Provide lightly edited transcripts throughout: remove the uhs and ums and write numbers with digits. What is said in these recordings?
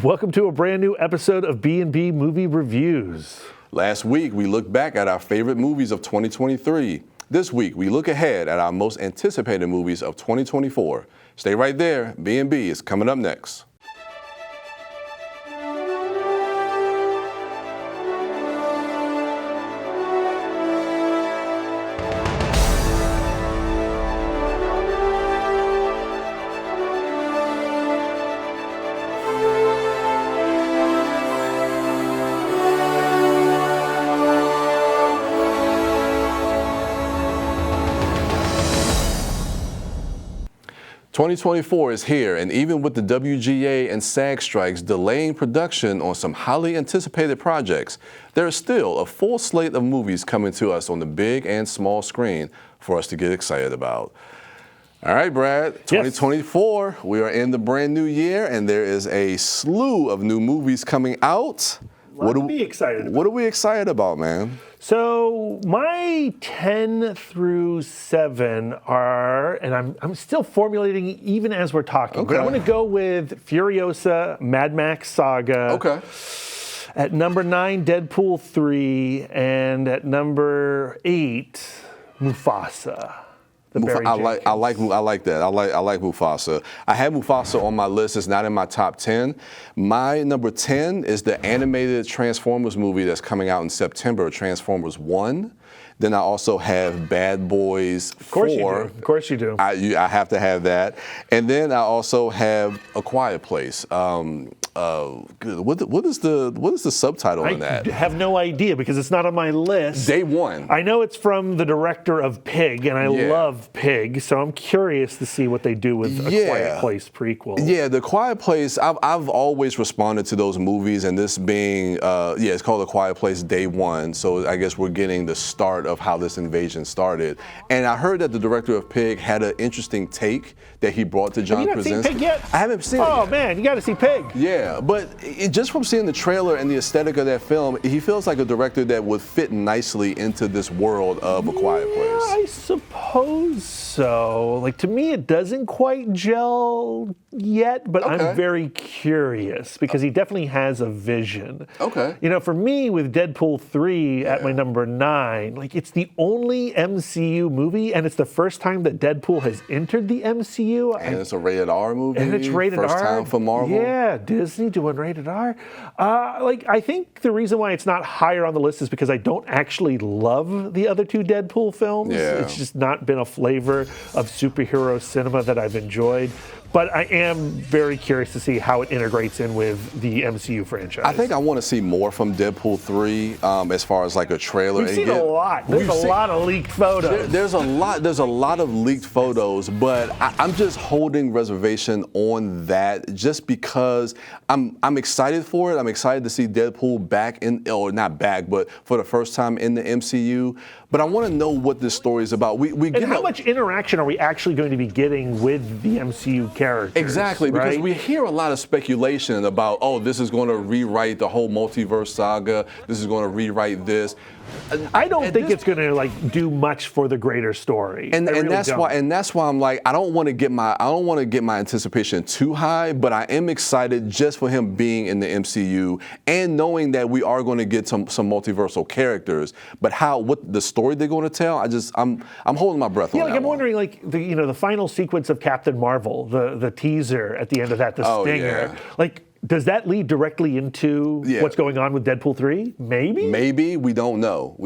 Welcome to a brand new episode of B&B Movie Reviews. Last week, we looked back at our favorite movies of 2023. This week, we look ahead at our most anticipated movies of 2024. Stay right there. B&B is coming up next. 2024 is here, and even with the WGA and SAG strikes delaying production on some highly anticipated projects, there is still a full slate of movies coming to us on the big and small screen for us to get excited about. All right, Brad, 2024, yes. We are in the brand new year, and there is a slew of new movies coming out. What are we excited about? What are we excited about, man? So my 10 through 7 are, and I'm still formulating even as we're talking, but I'm going to go with Furiosa, Mad Max Saga. Okay. At number 9, Deadpool 3, and at number 8, Mufasa. I like that. I like Mufasa. I had Mufasa on my list. It's not in my top 10. My number 10 is the animated Transformers movie that's coming out in September, Transformers 1. Then I also have Bad Boys 4. Of course you do. I have to have that. And then I also have A Quiet Place. What is the subtitle on that? I have no idea because it's not on my list. Day One. I know it's from the director of Pig, and I love Pig, so I'm curious to see what they do with A Quiet Place prequel. Yeah, The Quiet Place, I've always responded to those movies, and this being, it's called A Quiet Place Day One, so I guess we're getting the start of how this invasion started. And I heard that the director of Pig had an interesting take that he brought to John Krasinski. Have you not seen Pig yet? I haven't seen it yet. Oh, man, you got to see Pig. Yeah, but just from seeing the trailer and the aesthetic of that film, he feels like a director that would fit nicely into this world of A Quiet Place. I suppose so. Like, to me, it doesn't quite gel yet, but I'm very curious because he definitely has a vision. Okay. You know, for me, with Deadpool 3 at my number 9, like, it's the only MCU movie, and it's the first time that Deadpool has entered the MCU. And it's a rated R movie. And it's rated R. First time for Marvel. Yeah, Disney doing rated R. I think the reason why it's not higher on the list is because I don't actually love the other two Deadpool films. Yeah. It's just not been a flavor of superhero cinema that I've enjoyed. But I am very curious to see how it integrates in with the MCU franchise. I think I want to see more from Deadpool 3 as far as like a trailer. We've seen a lot. There's a lot of leaked photos. There's a lot of leaked photos, but I'm just holding reservation on that just because I'm excited for it. I'm excited to see Deadpool back or not back, but for the first time in the MCU. But I want to know what this story is about. And how much interaction are we actually going to be getting with the MCU characters? Exactly, because we hear a lot of speculation about, this is going to rewrite the whole multiverse saga. This is going to rewrite this. I don't think it's going to do much for the greater story. And that's why I'm like, I don't want to get my anticipation too high, but I am excited just for him being in the MCU and knowing that we are going to get some multiversal characters. But what the story they're going to tell, I'm holding my breath on that. I'm wondering, the final sequence of Captain Marvel, the teaser at the end of that, the stinger, does that lead directly into what's going on with Deadpool 3? Maybe? Maybe. We don't know.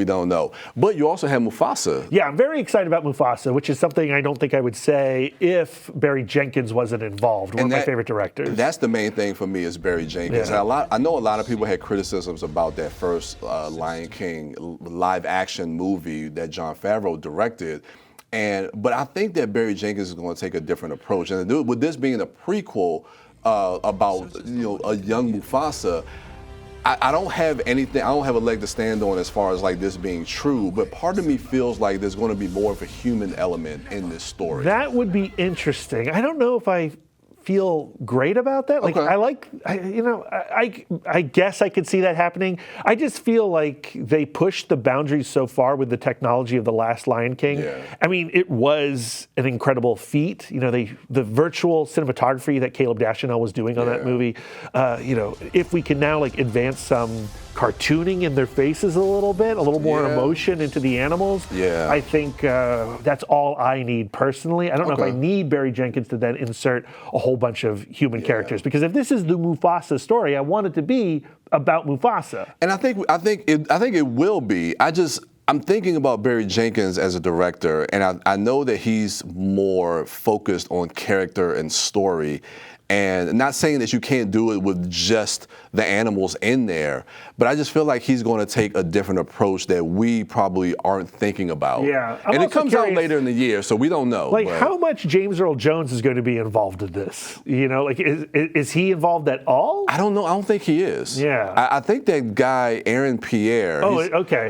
But you also have Mufasa. Yeah, I'm very excited about Mufasa, which is something I don't think I would say if Barry Jenkins wasn't involved, one of my favorite directors. That's the main thing for me is Barry Jenkins. Yeah. And I know a lot of people had criticisms about that first Lion King live-action movie that Jon Favreau directed. But I think that Barry Jenkins is going to take a different approach. And with this being a prequel, about a young Mufasa, I don't have anything. I don't have a leg to stand on as far as this being true. But part of me feels like there's going to be more of a human element in this story. That would be interesting. I don't know if I feel great about that. Like, I guess I could see that happening. I just feel like they pushed the boundaries so far with the technology of The Last Lion King. Yeah. I mean, it was an incredible feat. You know, the virtual cinematography that Caleb Deschanel was doing on that movie. You know, if we can now like advance some cartooning in their faces a little bit, a little more emotion into the animals. Yeah. I think that's all I need personally. I don't know if I need Barry Jenkins to then insert a whole bunch of human characters, because if this is the Mufasa story, I want it to be about Mufasa. And I think it will be. I'm thinking about Barry Jenkins as a director, and I know that he's more focused on character and story. And not saying that you can't do it with just the animals in there, but I just feel like he's going to take a different approach that we probably aren't thinking about. Yeah. And it comes out later in the year, so we don't know. Like, how much James Earl Jones is going to be involved in this? You know, like, is he involved at all? I don't know. I don't think he is. Yeah. I think that guy, Aaron Pierre,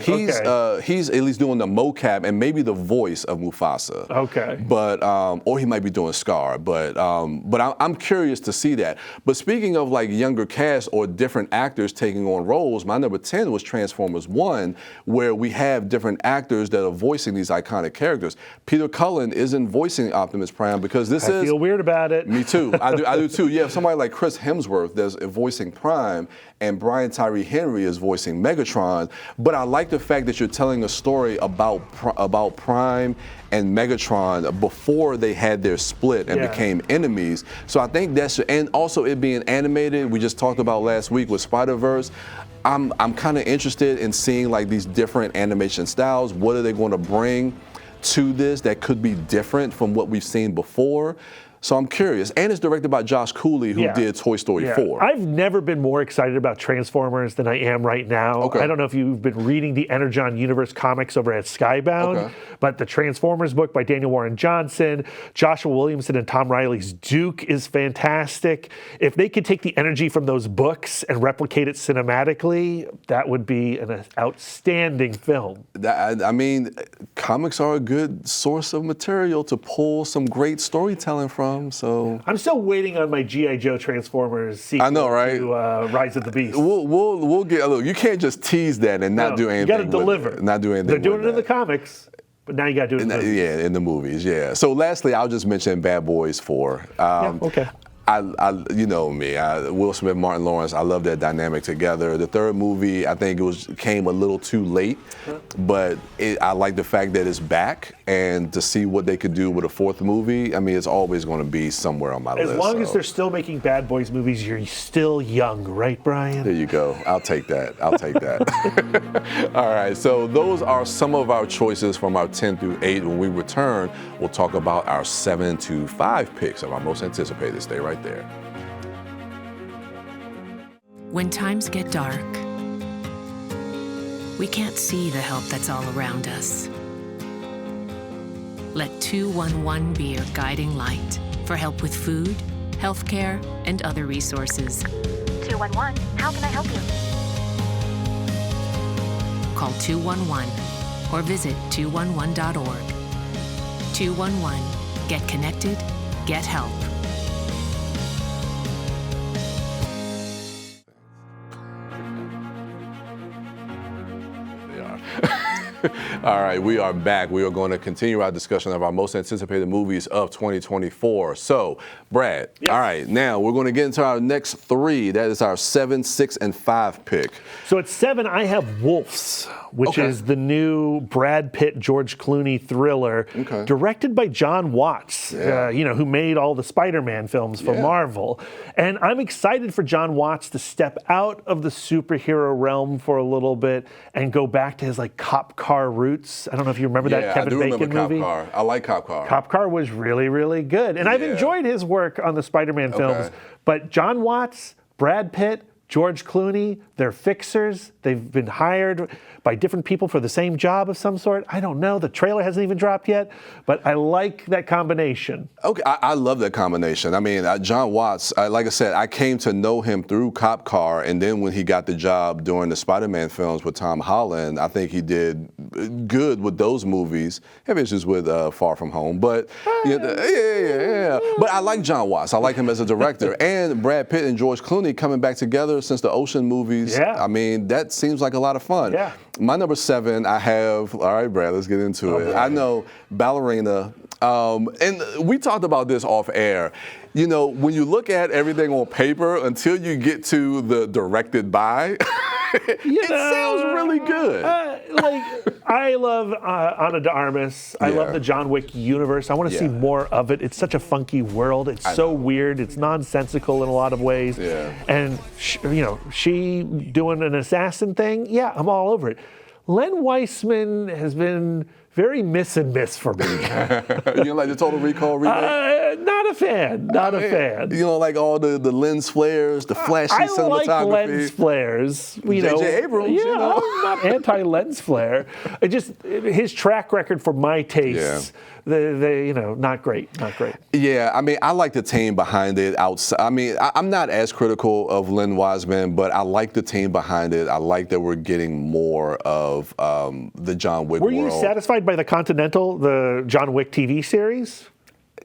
he's at least doing the mocap and maybe the voice of Mufasa. Okay. But, or he might be doing Scar. But I'm curious to see that. But speaking of like younger cast or different actors taking on roles, my number 10 was Transformers 1, where we have different actors that are voicing these iconic characters. Peter Cullen isn't voicing Optimus Prime because I feel weird about it. Me too. I do too. Yeah, somebody like Chris Hemsworth that's voicing Prime, and Brian Tyree Henry is voicing Megatron. But I like the fact that you're telling a story about Prime and Megatron before they had their split and became enemies. So I think and also it being animated, we just talked about last week with Spider-Verse. I'm kind of interested in seeing like these different animation styles. What are they going to bring to this that could be different from what we've seen before? So I'm curious. And it's directed by Josh Cooley, who did Toy Story 4. I've never been more excited about Transformers than I am right now. I don't know if you've been reading the Energon Universe comics over at Skybound, but the Transformers book by Daniel Warren Johnson, Joshua Williamson and Tom Riley's Duke is fantastic. If they could take the energy from those books and replicate it cinematically, that would be an outstanding film. I mean, comics are a good source of material to pull some great storytelling from. So I'm still waiting on my G.I. Joe Transformers sequel. I know, right? To Rise of the Beast. We'll get. Look, you can't just tease that and not do anything. You got to deliver. Not do anything. They're doing it in the comics, but now you got to do it in the movies. Yeah, in the movies. Yeah. So lastly, I'll just mention Bad Boys 4. Okay. You know me, Will Smith, Martin Lawrence, I love that dynamic together. The third movie, I think came a little too late, but I like the fact that it's back, and to see what they could do with a fourth movie, I mean, it's always going to be somewhere on my list. As long as they're still making Bad Boys movies, you're still young, right, Brian? There you go. I'll take that. All right, so those are some of our choices from our 10 through 8. When we return, we'll talk about our 7 to 5 picks of our most anticipated. Stay right there. When times get dark, we can't see the help that's all around us. Let 211 be your guiding light for help with food, healthcare, and other resources. 211, how can I help you? Call 211 or visit 211.org. 211, get connected, get help. All right, we are back. We are going to continue our discussion of our most anticipated movies of 2024. So, Brad, all right, now we're going to get into our next 3. That is our 7, 6, and 5 pick. So at 7, I have Wolves, which is the new Brad Pitt, George Clooney thriller, directed by John Watts, who made all the Spider-Man films for Marvel. And I'm excited for John Watts to step out of the superhero realm for a little bit and go back to his like cop car roots. I don't know if you remember that Kevin Bacon movie. Cop Car. I like Cop Car. Cop Car was really, really good. And I've enjoyed his work on the Spider-Man films. But John Watts, Brad Pitt, George Clooney, they're fixers. They've been hired by different people for the same job of some sort. I don't know. The trailer hasn't even dropped yet, but I like that combination. Okay, I love that combination. I mean, John Watts, like I said, I came to know him through Cop Car, and then when he got the job doing the Spider-Man films with Tom Holland, I think he did good with those movies. Have issues with Far From Home, but yeah. But I like John Watts. I like him as a director, and Brad Pitt and George Clooney coming back together since the Ocean movies. Yeah. I mean, that seems like a lot of fun. Yeah. My number 7, I have. All right, Brad, let's get into it. Boy. I know Ballerina. And we talked about this off air. You know, when you look at everything on paper, until you get to the directed by, it sounds really good. I love Ana de Armas. I love the John Wick universe. I want to see more of it. It's such a funky world. It's so weird. It's nonsensical in a lot of ways. Yeah. And she doing an assassin thing. Yeah, I'm all over it. Len Weissman has been very miss and miss for me. You know, like the Total Recall remake? Not a fan. Not a fan. You know, like all the lens flares, the flashy cinematography. I like lens flares. J.J. Abrams, Yeah, I'm not anti-lens flare. It just his track record for my tastes. They not great, not great. Yeah, I mean, I like the team behind it. I mean, I'm not as critical of Len Wiseman, but I like the team behind it. I like that we're getting more of the John Wick world. Were you satisfied by the Continental, the John Wick TV series?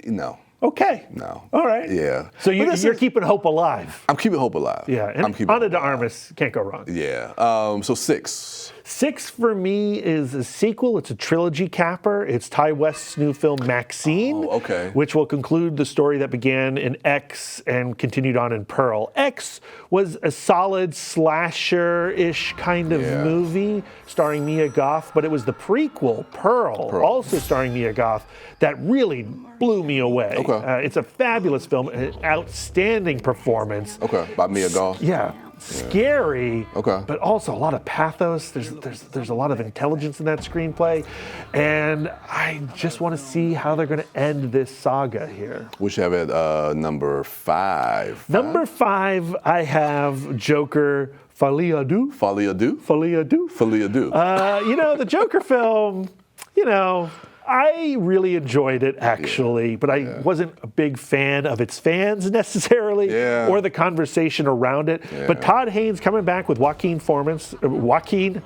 No. Okay. No. All right. Yeah. So you're keeping hope alive. I'm keeping hope alive. Yeah. And Ana de Armas can't go wrong. Yeah. So 6. 6 for me is a sequel. It's a trilogy capper. It's Ty West's new film Maxine, which will conclude the story that began in X and continued on in Pearl. X was a solid slasher-ish kind of movie starring Mia Goth, but it was the prequel, Pearl, also starring Mia Goth, that really blew me away. It's a fabulous film, an outstanding performance. By Mia Goth. Yeah. Scary, but also a lot of pathos. There's a lot of intelligence in that screenplay, and I just want to see how they're going to end this saga here. Which you have at number 5. Number 5, I have Joker. Folie à deux. Folie à deux. Folie à deux. Folie à deux. The Joker film. I really enjoyed it, actually, but I wasn't a big fan of its fans necessarily, or the conversation around it. But Todd Haynes coming back with Joaquin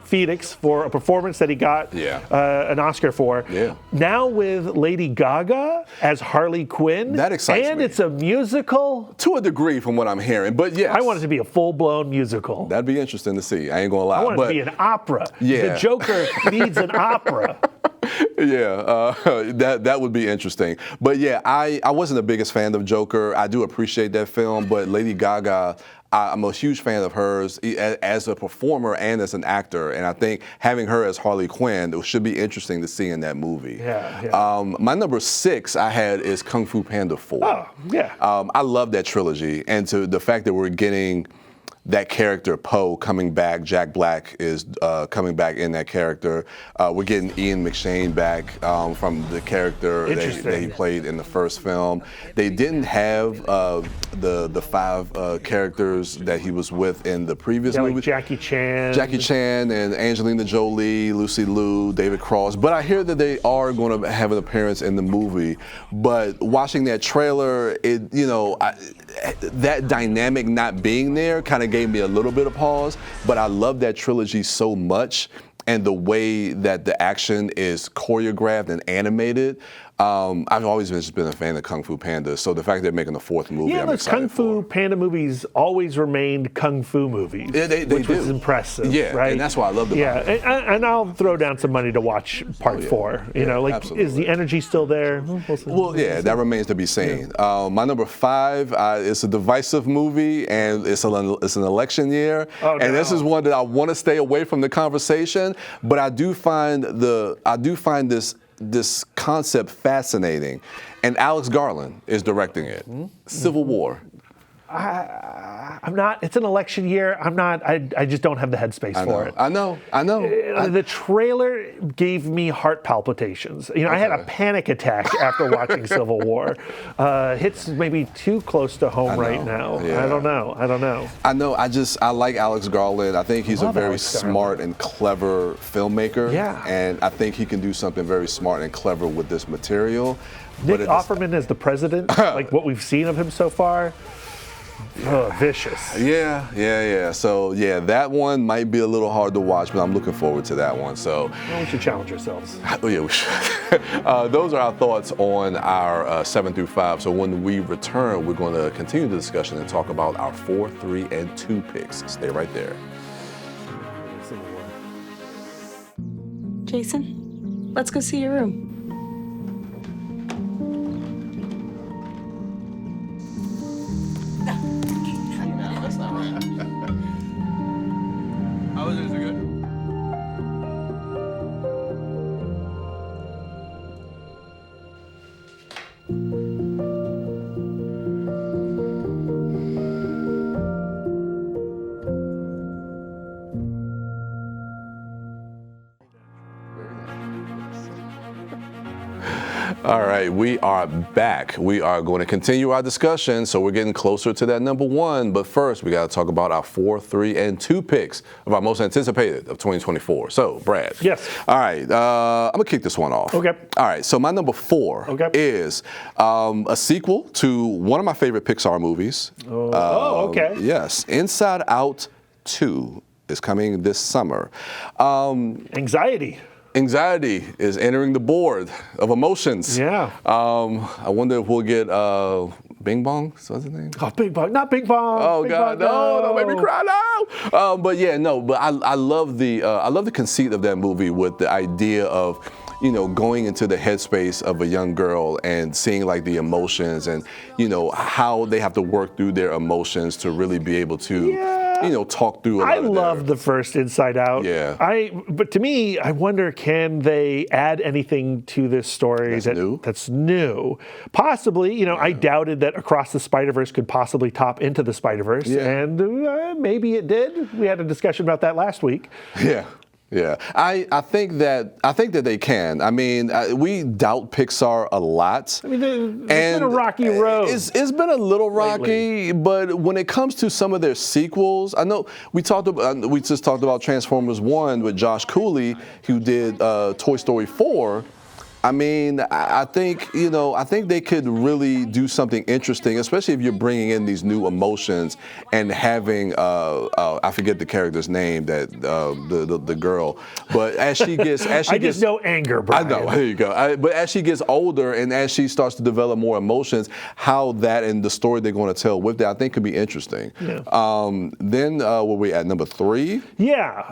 Phoenix for a performance that he got an Oscar for. Now with Lady Gaga as Harley Quinn. That excites me. And it's a musical. To a degree from what I'm hearing, but yes. I want it to be a full-blown musical. That'd be interesting to see. I ain't gonna lie. I want it to be an opera. The Joker needs an opera. That would be interesting. But I wasn't the biggest fan of Joker. I do appreciate that film, but Lady Gaga, I'm a huge fan of hers as a performer and as an actor, and I think having her as Harley Quinn, it should be interesting to see in that movie. My number 6 I had is Kung Fu Panda 4. I love that trilogy, and to the fact that we're getting that character, Poe, coming back. Jack Black is coming back in that character. We're getting Ian McShane back from the character that he played in the first film. They didn't have the 5 characters that he was with in the previous movie. Like Jackie Chan and Angelina Jolie, Lucy Liu, David Cross. But I hear that they are going to have an appearance in the movie. But watching that trailer, that dynamic not being there kind of gave me a little bit of pause, but I love that trilogy so much, and the way that the action is choreographed and animated. I've always just been a fan of Kung Fu Panda, so the fact they're making the 4th movie, I'm excited Kung Fu Panda movies always remained Kung Fu movies, which was impressive. Right? And that's why I love them. And I'll throw down some money to watch Part 4. Absolutely. Is the energy still there? Well, that remains to be seen. My number 5 is a divisive movie, and it's an election year, and this is one that I want to stay away from the conversation, but I do find this concept fascinating, and Alex Garland is directing it. Civil War. I'm not. It's an election year. I'm not. I just don't have the headspace for it. I know. The trailer gave me heart palpitations. I had a panic attack after watching Civil War. Hits maybe too close to home right now. I don't know. I know. I like Alex Garland. I think he's a very smart and clever filmmaker. And I think he can do something very smart and clever with this material. Nick Offerman as the president, like what we've seen of him so far. Vicious. Yeah. So yeah, that one might be a little hard to watch, but I'm looking forward to that one. So Well, we should challenge ourselves. oh yeah, we should. Those are our thoughts on our 7 through 5. So when we return, we're going to continue the discussion and talk about our 4, 3, and 2 picks. Stay right there. Jason, let's go see your room. That's not right. How was it? Is it good? All right, we are back. We are going to continue our discussion, so we're getting closer to that number 1. But first, we got to talk about our 4, 3, and 2 picks of our most anticipated of 2024. So, Brad. Yes. All right, I'm going to kick this one off. Okay. All right, so my number 4 is a sequel to one of my favorite Pixar movies. Okay. Yes, Inside Out 2 is coming this summer. Anxiety is entering the board of emotions. Yeah. I wonder if we'll get Bing Bong. What's his name? Oh, Bing Bong, not Bing Bong. Oh Bing God, Bong, no! Don't make me cry now. But yeah, no. But I love the conceit of that movie with the idea of, you know, going into the headspace of a young girl and seeing like the emotions and, you know, how they have to work through their emotions to really be able to, you know, talk through. I love the first Inside Out. Yeah. But to me, I wonder, can they add anything to this story that's new? Possibly. You know, I doubted that Across the Spider-Verse could possibly top Into the Spider-Verse, and maybe it did. We had a discussion about that last week. Yeah, I think that they can. I mean, we doubt Pixar a lot. I mean, it's been a rocky road. It's been a little rocky, but when it comes to some of their sequels, I know we just talked about Transformers 1 with Josh Cooley, who did Toy Story 4. I mean, I think they could really do something interesting, especially if you're bringing in these new emotions and having, I forget the character's name, that the girl, but as she gets, I just know anger, Bryan. I know, there you go. But as she gets older and as she starts to develop more emotions, how that and the story they're going to tell with that, I think could be interesting. Yeah. Then were we at number 3? Yeah.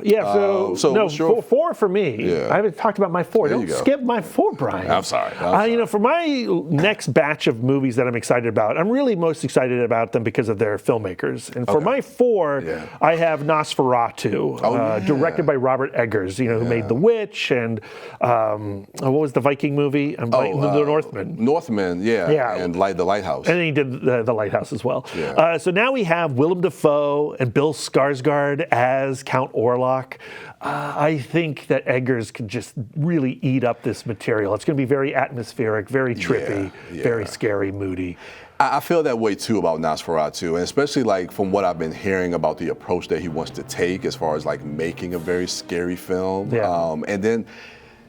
So no, 4 for me. Yeah. I haven't talked about my 4. There Don't you go. skip my 4. Bryan. I'm sorry. You know, for my next batch of movies that I'm excited about, I'm really most excited about them because of their filmmakers. And for my 4, I have Nosferatu, directed by Robert Eggers, you know, who made The Witch and what was the Viking movie? The Northman. Northman, yeah. And The Lighthouse. And then he did the Lighthouse as well. Yeah. So now we have Willem Dafoe and Bill Skarsgård as Count Orlok. I think that Eggers could just really eat up this material. It's going to be very atmospheric, very trippy, very scary, moody. I feel that way too about Nosferatu, and especially like from what I've been hearing about the approach that he wants to take as far as like making a very scary film. Yeah. And then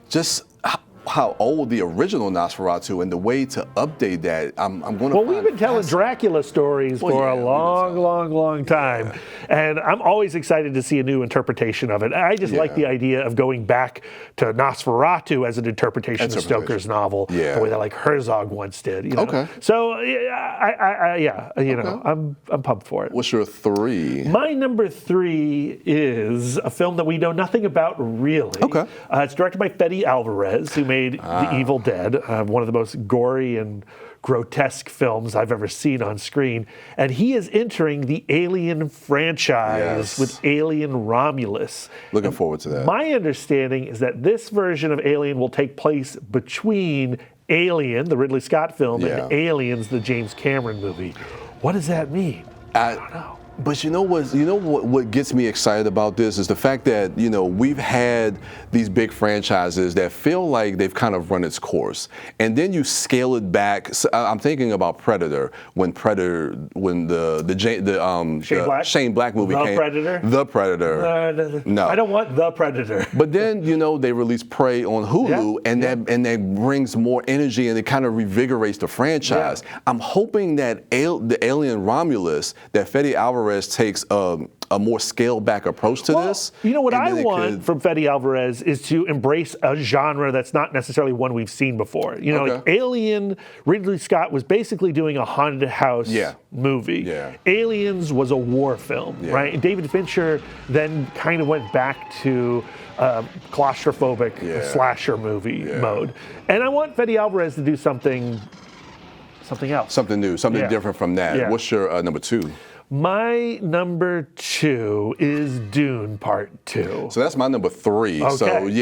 just how old the original Nosferatu and the way to update that, I'm going to. Well, we've been telling Dracula stories for a long time, and I'm always excited to see a new interpretation of it. I just like the idea of going back to Nosferatu as an interpretation of Stoker's novel, the way that like Herzog once did. You know? Okay. So I'm pumped for it. What's your 3? My number 3 is a film that we know nothing about really. Okay. It's directed by Fede Alvarez, who made The Evil Dead, one of the most gory and grotesque films I've ever seen on screen. And he is entering the Alien franchise with Alien Romulus. Looking forward to that. My understanding is that this version of Alien will take place between Alien, the Ridley Scott film, and Aliens, the James Cameron movie. What does that mean? I don't know. But what gets me excited about this is the fact that, we've had these big franchises that feel like they've kind of run its course. And then you scale it back. So I'm thinking about Predator, when Shane Black movie came. The Predator. No. I don't want The Predator. But then, they released Prey on Hulu, and that brings more energy and it kind of revigorates the franchise. Yeah. I'm hoping that the alien Romulus, that Fede Alvarez takes a more scaled back approach to this. What I want from Fede Alvarez is to embrace a genre that's not necessarily one we've seen before. Like Alien, Ridley Scott was basically doing a haunted house movie. Yeah. Aliens was a war film, right? And David Fincher then kind of went back to claustrophobic slasher movie mode. And I want Fede Alvarez to do something else. Something new, something different from that. Yeah. What's your number 2? My number 2 is Dune Part 2. So that's my number 3. Okay. So is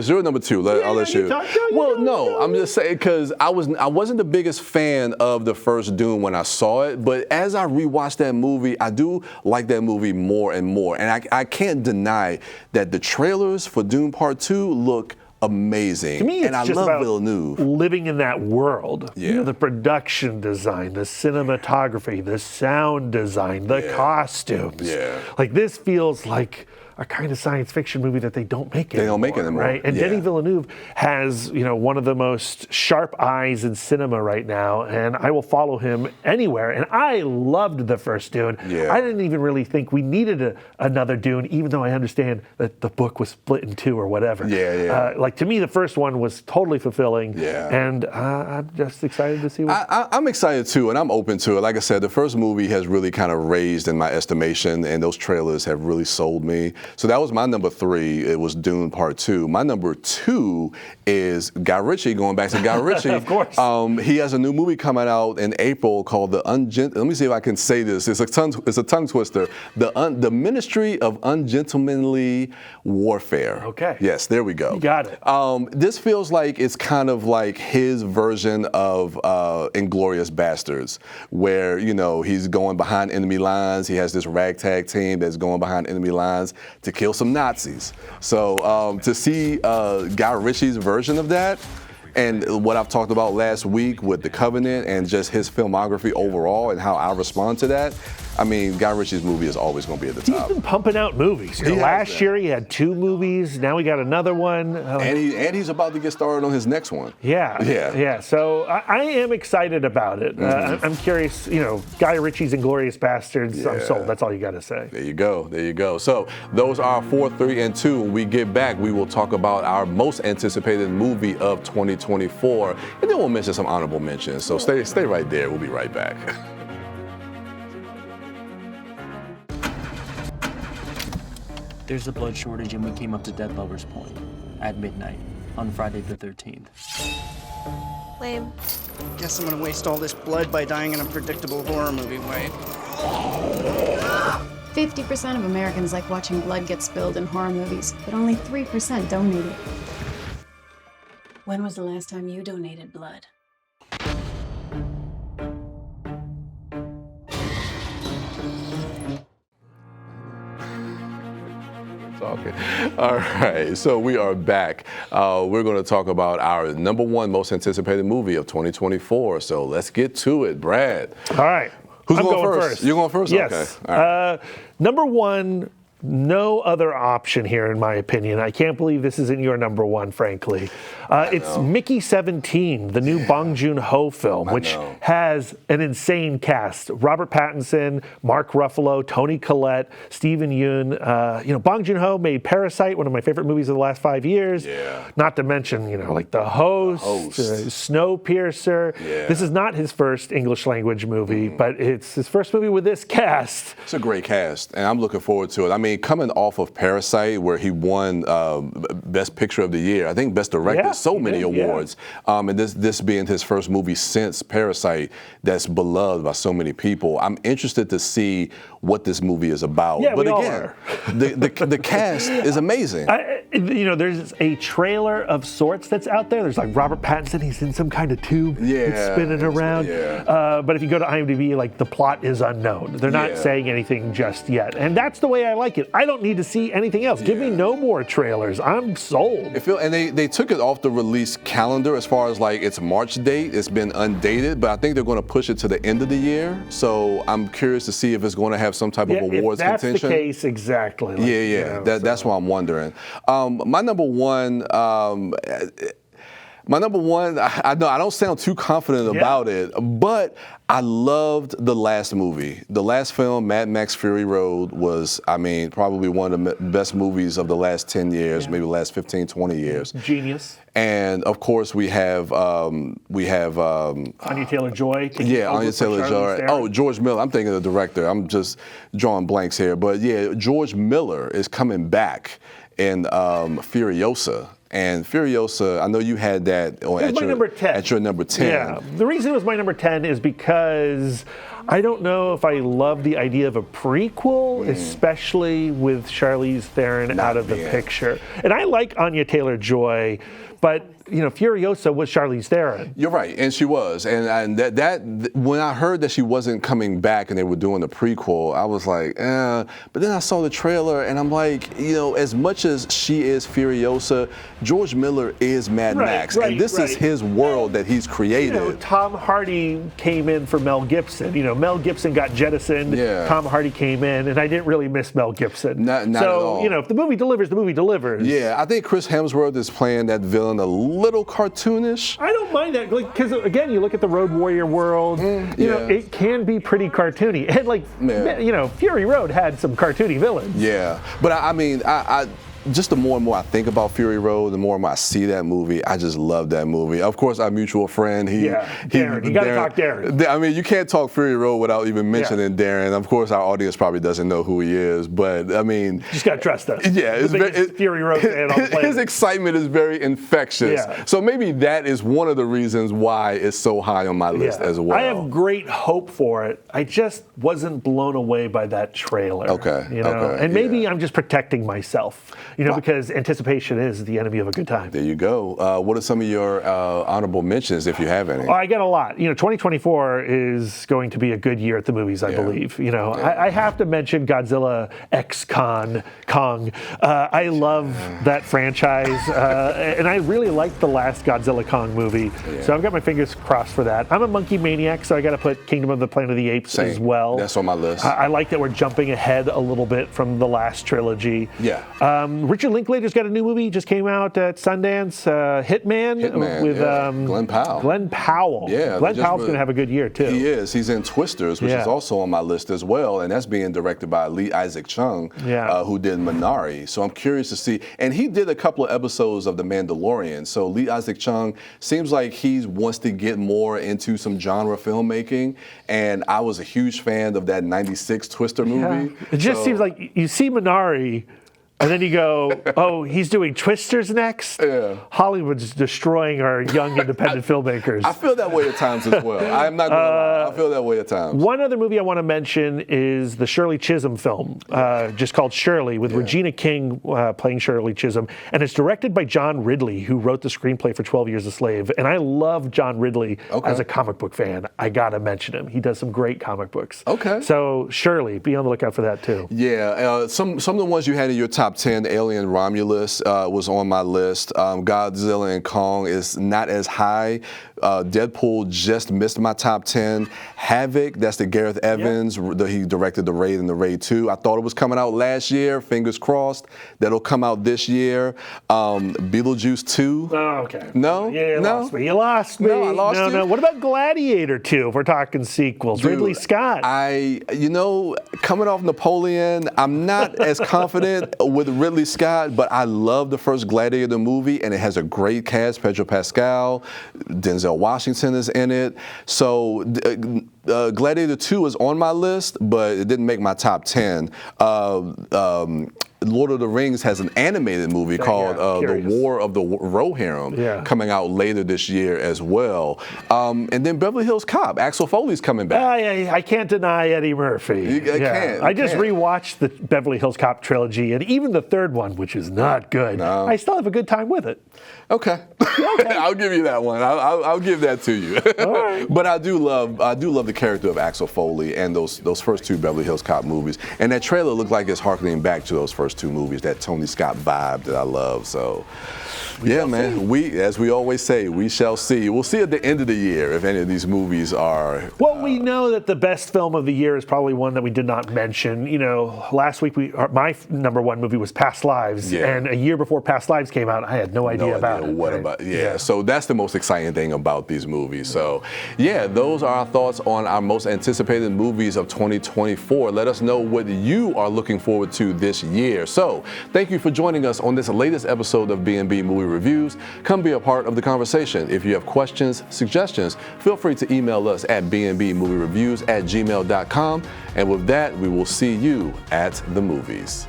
your number 2? I'll let you. I'm just saying because I wasn't the biggest fan of the first Dune when I saw it, but as I rewatched that movie, I do like that movie more and more. And I can't deny that the trailers for Dune Part 2 look amazing. To me, it's I just love about Villeneuve. Living in that world. Yeah. The production design, the cinematography, the sound design, the costumes. Yeah. Like this feels like a kind of science fiction movie that they don't make anymore. They don't make it anymore. Right? And Denis Villeneuve has, one of the most sharp eyes in cinema right now, and I will follow him anywhere. And I loved the first Dune. Yeah. I didn't even really think we needed another Dune, even though I understand that the book was split in 2 or whatever. To me, the first one was totally fulfilling. Yeah. And I'm just excited to see what... I'm excited too, and I'm open to it. Like I said, the first movie has really kind of raised in my estimation, and those trailers have really sold me. So that was my number 3. It was Dune Part 2. My number 2 is Guy Ritchie. Going back to Guy Ritchie, of course. He has a new movie coming out in April called Let me see if I can say this. It's a tongue twister. The Ministry of Ungentlemanly Warfare. Okay. Yes, there we go. You got it. This feels like it's kind of like his version of Inglourious Bastards, where he's going behind enemy lines. He has this ragtag team that's going behind enemy lines to kill some Nazis. So to see Guy Ritchie's version of that, and what I've talked about last week with The Covenant and just his filmography overall and how I respond to that, I mean, Guy Ritchie's movie is always going to be at the top. He's been pumping out movies. Last year he had 2 movies. Now we got another one. And he's about to get started on his next one. Yeah. So I am excited about it. I'm curious. Guy Ritchie's Inglourious Bastards. I'm sold. That's all you got to say. There you go. So those are 4, 3, and 2. When we get back, we will talk about our most anticipated movie of 2024, and then we'll mention some honorable mentions. So stay right there. We'll be right back. There's a blood shortage and we came up to Dead Lover's Point at midnight on Friday the 13th. Lame. Guess I'm gonna waste all this blood by dying in a predictable horror movie way. 50% of Americans like watching blood get spilled in horror movies, but only 3% donate it. When was the last time you donated blood? Okay. All right, so we are back. We're going to talk about our number 1 most anticipated movie of 2024. So let's get to it, Brad. All right. Who's going first? You're going first? Yes. Okay. All right. Number 1, no other option here, in my opinion. I can't believe this isn't your number 1, frankly. It's Mickey 17, the new Bong Joon-ho film, which has an insane cast. Robert Pattinson, Mark Ruffalo, Toni Collette, Steven Yeun. Bong Joon-ho made Parasite, one of my favorite movies of the last 5 years. Yeah. Not to mention, like The Host. Snowpiercer. Yeah. This is not his first English language movie, but it's his first movie with this cast. It's a great cast, and I'm looking forward to it. I mean, mean, coming off of Parasite, where he won Best Picture of the Year, I think Best Director, so many awards, and this being his first movie since Parasite that's beloved by so many people. I'm interested to see what this movie is about. Yeah, but we all again, are. the cast is amazing. There's a trailer of sorts that's out there. There's like Robert Pattinson, he's in some kind of tube that's spinning around. But if you go to IMDb, like the plot is unknown. They're not saying anything just yet. And that's the way I like it. I don't need to see anything else. Give me no more trailers. I'm sold. And they took it off the release calendar as far as like its March date. It's been undated, but I think they're going to push it to the end of the year. So I'm curious to see if it's going to have some type of awards that's contention. That's the case, exactly. Like, That's what I'm wondering. My number one, I know I don't sound too confident about it, but I loved the last movie. The last film, Mad Max Fury Road, was, I mean, probably one of the best movies of the last 10 years, maybe the last 15, 20 years. Genius. And of course we have Anya Taylor-Joy. Anya Taylor-Joy. Oh, George Miller. I'm thinking of the director. I'm just drawing blanks here. But yeah, George Miller is coming back in Furiosa. And Furiosa, I know you had that at your number 10. Yeah, the reason it was my number 10 is because I don't know if I love the idea of a prequel, especially with Charlize Theron out of the picture. And I like Anya Taylor-Joy, but Furiosa was Charlize Theron. You're right, and she was. And that when I heard that she wasn't coming back and they were doing the prequel, I was like, eh. But then I saw the trailer and I'm like, as much as she is Furiosa, George Miller is Mad Max. And this is his world that he's created. Tom Hardy came in for Mel Gibson. Mel Gibson got jettisoned. Tom Hardy came in, and I didn't really miss Mel Gibson. Not at all. If the movie delivers, the movie delivers. Yeah, I think Chris Hemsworth is playing that villain a little cartoonish. I don't mind that, because again, you look at the Road Warrior world, it can be pretty cartoony. And Fury Road had some cartoony villains. Yeah, but I mean, just the more and more I think about Fury Road, the more and more I see that movie, I just love that movie. Of course, our mutual friend, Darren. You got to talk Darren. I mean, you can't talk Fury Road without even mentioning Darren. Of course, our audience probably doesn't know who he is, but I mean, just got to trust us. Yeah, it's Fury Road fan on the planet. His excitement is very infectious. Yeah. So maybe that is one of the reasons why it's so high on my list as well. I have great hope for it. I just wasn't blown away by that trailer. And maybe I'm just protecting myself. Because anticipation is the enemy of a good time. There you go. What are some of your honorable mentions, if you have any? I got a lot. 2024 is going to be a good year at the movies, I believe. I have to mention Godzilla X Kong. I love that franchise, and I really liked the last Godzilla Kong movie. So I've got my fingers crossed for that. I'm a monkey maniac, so I got to put Kingdom of the Planet of the Apes as well. That's on my list. I like that we're jumping ahead a little bit from the last trilogy. Richard Linklater's got a new movie, just came out at Sundance, Hitman with Glenn Powell. Glenn Powell. Yeah, Glenn Powell's going to have a good year, too. He is. He's in Twisters, which is also on my list as well, and that's being directed by Lee Isaac Chung, who did Minari. So I'm curious to see. And he did a couple of episodes of The Mandalorian. So Lee Isaac Chung seems like he wants to get more into some genre filmmaking, and I was a huge fan of that 96 Twister movie. It just seems like you see Minari, and then you go, oh, he's doing Twisters next? Hollywood's destroying our young independent filmmakers. I feel that way at times as well. I'm not going to lie. I feel that way at times. One other movie I want to mention is the Shirley Chisholm film, just called Shirley, with Regina King playing Shirley Chisholm. And it's directed by John Ridley, who wrote the screenplay for 12 Years a Slave. And I love John Ridley as a comic book fan. I got to mention him. He does some great comic books. So Shirley, be on the lookout for that too. Yeah, some of the ones you had in your top 10, Alien Romulus was on my list. Godzilla and Kong is not as high. Deadpool just missed my top 10. Havoc, that's the Gareth Evans. He directed The Raid and The Raid 2. I thought it was coming out last year. Fingers crossed. That'll come out this year. Beetlejuice 2. Oh, okay. No? Yeah, you lost me. No, I lost you. No. What about Gladiator 2 if we're talking sequels? Dude, Ridley Scott. Coming off Napoleon, I'm not as confident with Ridley Scott, but I love the first Gladiator movie, and it has a great cast. Pedro Pascal, Denzel Denzel Washington is in it. So Gladiator 2 is on my list, but it didn't make my top 10. Lord of the Rings has an animated movie called The War of the Rohirrim coming out later this year as well. And then Beverly Hills Cop, Axel Foley's coming back. I can't deny Eddie Murphy. I just rewatched the Beverly Hills Cop trilogy, and even the third one, which is not good. No. I still have a good time with it. Okay. I'll give you that one. I'll give that to you. All right. But I do love the character of Axel Foley and those first two Beverly Hills Cop movies. And that trailer looked like it's harkening back to those first two movies, that Tony Scott vibe that I love. So yeah, man, as we always say, we shall see. We'll see at the end of the year if any of these movies are. Well, we know that the best film of the year is probably one that we did not mention. You know, last week my number one movie was Past Lives, and a year before Past Lives came out, I had no idea about it. So that's the most exciting thing about these movies. So yeah, those are our thoughts on our most anticipated movies of 2024. Let us know what you are looking forward to this year. So thank you for joining us on this latest episode of B&B Movie Reviews. Come be a part of the conversation. If you have questions, suggestions, feel free to email us at bnbmoviereviews@gmail.com. And with that, we will see you at the movies.